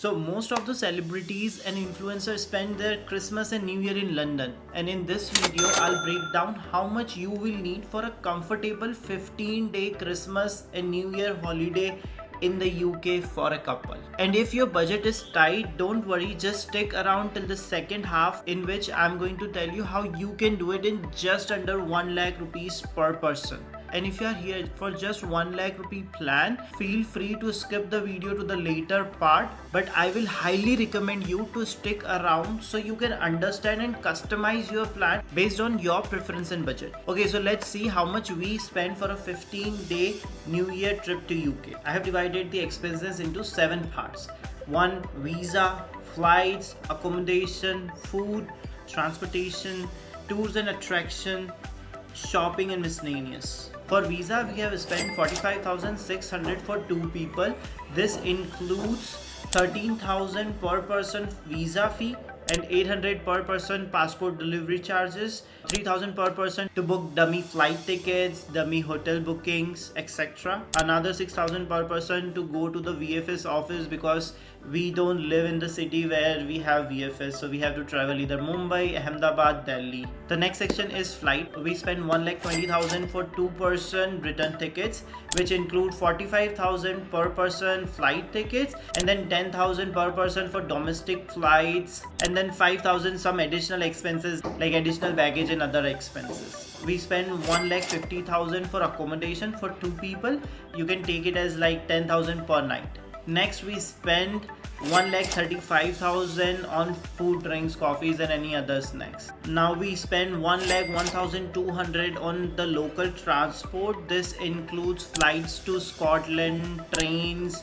So most of the celebrities and influencers spend their Christmas and New Year in London, and in this video I'll break down how much you will need for a comfortable 15-day Christmas and New Year holiday in the UK for a couple. And if your budget is tight, don't worry, just stick around till the second half, in which I'm going to tell you how you can do it in just under 1 lakh rupees per person. And if you are here for just 1 lakh rupee plan, feel free to skip the video to the later part, but I will highly recommend you to stick around so you can understand and customize your plan based on your preference and budget. Okay, so let's see how much we spend for a 15-day New Year trip to UK. I have divided the expenses into 7 parts. 1. Visa, flights, accommodation, food, transportation, tours and attraction, shopping and miscellaneous. For visa, we have spent 45,600 for 2 people. This includes 13,000 per person visa fee and 800 per person passport delivery charges, 3,000 per person to book dummy flight tickets, dummy hotel bookings, etc. Another 6,000 per person to go to the VFS office, because we don't live in the city where we have VFS, so we have to travel either Mumbai, Ahmedabad, Delhi. The next section is flight. We spend 1,20,000 for 2-person return tickets, which include 45,000 per person flight tickets, and then 10,000 per person for domestic flights, and then 5,000 some additional expenses like additional baggage and other expenses. We spend 1,50,000 for accommodation for 2 people. You can take it as like 10,000 per night. Next, we spend 1,35,000 on food, drinks, coffees and any other snacks. Now we spend 1,01,200 on the local transport. This includes flights to Scotland, trains,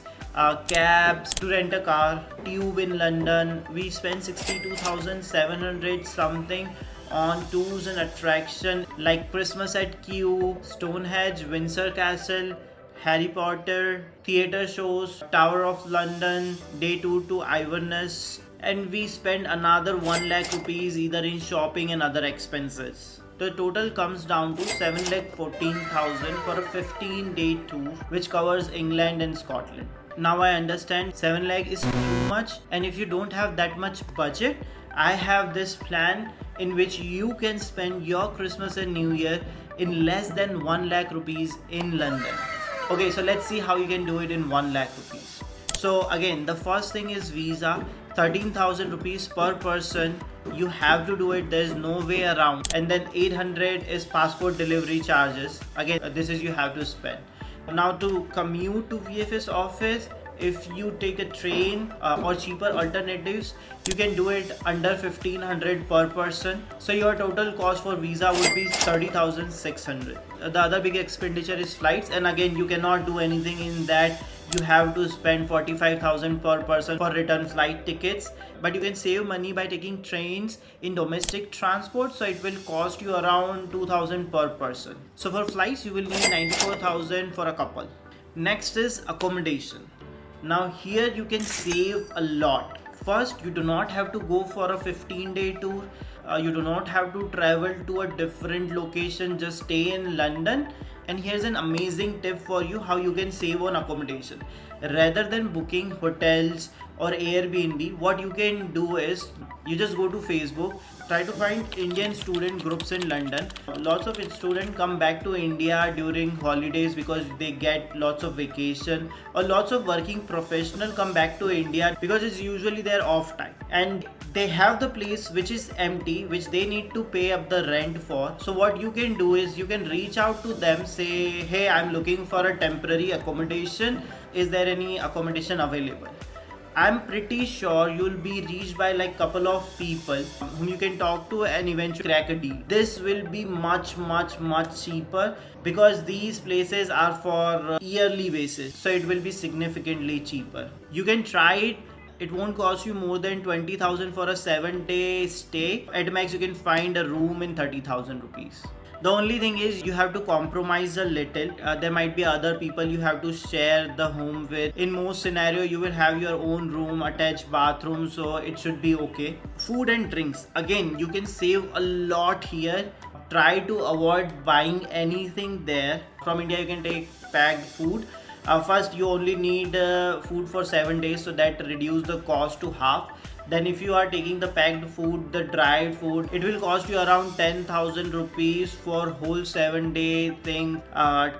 cabs, to rent a car, tube in London. We spend 62,700 something on tours and attraction like Christmas at Kew, Stonehenge, Windsor Castle, Harry Potter, theatre shows, Tower of London, day tour to Inverness, and we spend another 1 lakh rupees either in shopping and other expenses. The total comes down to 7,14,000 for a 15-day tour which covers England and Scotland. Now I understand 7 lakh is too much, and if you don't have that much budget, I have this plan in which you can spend your Christmas and New Year in less than 1 lakh rupees in London. Okay, so let's see how you can do it in 1 lakh rupees. So again, the first thing is visa, 13,000 rupees per person. You have to do it, there's no way around. And then 800 is passport delivery charges. Again, this is you have to spend. Now to commute to VFS office, if you take a train or cheaper alternatives, you can do it under 1,500 per person. So your total cost for visa would be 30,600. The other big expenditure is flights, and again you cannot do anything in that. You have to spend 45,000 per person for return flight tickets, but you can save money by taking trains in domestic transport, so it will cost you around 2,000 per person. So for flights you will need 94,000 for a couple. Next is accommodation. Now here you can save a lot. First, you do not have to go for a 15-day tour. You do not have to travel to a different location, just stay in London. And here's an amazing tip for you how you can save on accommodation. Rather than booking hotels or Airbnb, what you can do is you just go to Facebook, try to find Indian student groups in London. Lots of students come back to India during holidays because they get lots of vacation, or lots of working professionals come back to India because it's usually their off time, and they have the place which is empty, which they need to pay up the rent for. So what you can do is you can reach out to them, say, hey, I'm looking for a temporary accommodation. Is there any accommodation available? I'm pretty sure you'll be reached by like couple of people whom you can talk to and eventually crack a deal. This will be much cheaper because these places are for yearly basis, so it will be significantly cheaper. You can try it. It won't cost you more than 20,000 for a 7-day stay. At max you can find a room in 30,000 rupees. The only thing is you have to compromise a little. There might be other people you have to share the home with. In most scenario you will have your own room, attached bathroom, so it should be okay. Food and drinks, again you can save a lot here. Try to avoid buying anything there. From India you can take packed food. First, you only need food for 7 days, so that reduce the cost to half. Then if you are taking the packed food, the dried food, it will cost you around 10,000 rupees for whole 7 day thing.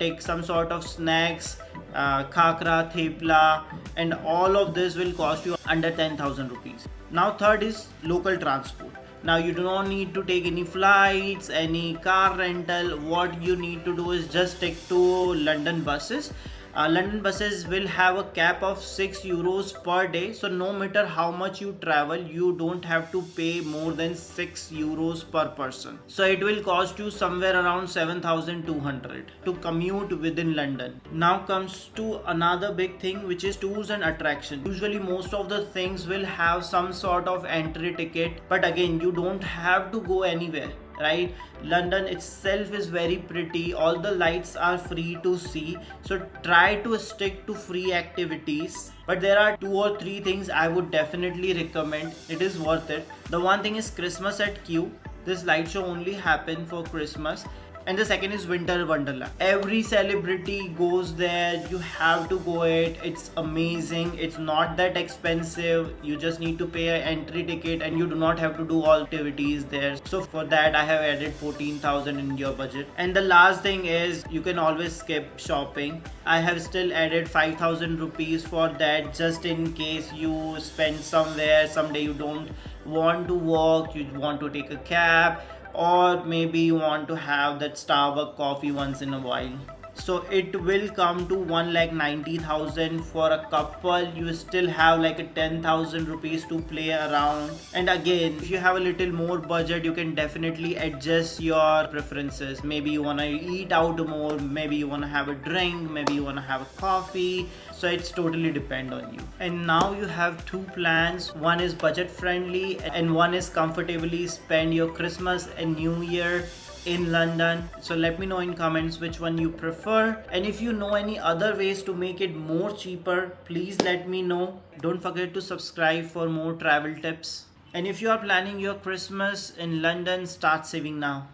Take some sort of snacks, khakra, thepla, and all of this will cost you under 10,000 rupees. Now third is local transport. Now you do not need to take any flights, any car rental. What you need to do is just take to London buses. London buses will have a cap of 6 euros per day, so no matter how much you travel, you don't have to pay more than 6 euros per person. So it will cost you somewhere around 7,200 to commute within London. Now comes to another big thing, which is tours and attraction. Usually most of the things will have some sort of entry ticket, but again, you don't have to go anywhere, right? London itself is very pretty, all the lights are free to see, so try to stick to free activities. But there are 2 or 3 things I would definitely recommend. It is worth it. The one thing is Christmas at Q. This light show only happen for Christmas. And the second is Winter Wonderland. Every celebrity goes there. You have to go it. It's amazing. It's not that expensive. You just need to pay an entry ticket and you do not have to do all activities there. So for that I have added 14,000 in your budget. And the last thing is you can always skip shopping. I have still added 5,000 rupees for that, just in case you spend somewhere. Someday you don't want to walk, you want to take a cab, or maybe you want to have that Starbucks coffee once in a while. So it will come to 1,90,000 for a couple. You still have like a 10,000 rupees to play around. And again, if you have a little more budget, you can definitely adjust your preferences. Maybe you want to eat out more, maybe you want to have a drink, maybe you want to have a coffee. So it's totally depend on you. And now you have 2 plans. One is budget friendly and one is comfortably spend your Christmas and New Year in London. So let me know in comments which one you prefer, and if you know any other ways to make it more cheaper, please let me know. Don't forget to subscribe for more travel tips. And if you are planning your Christmas in London, start saving now.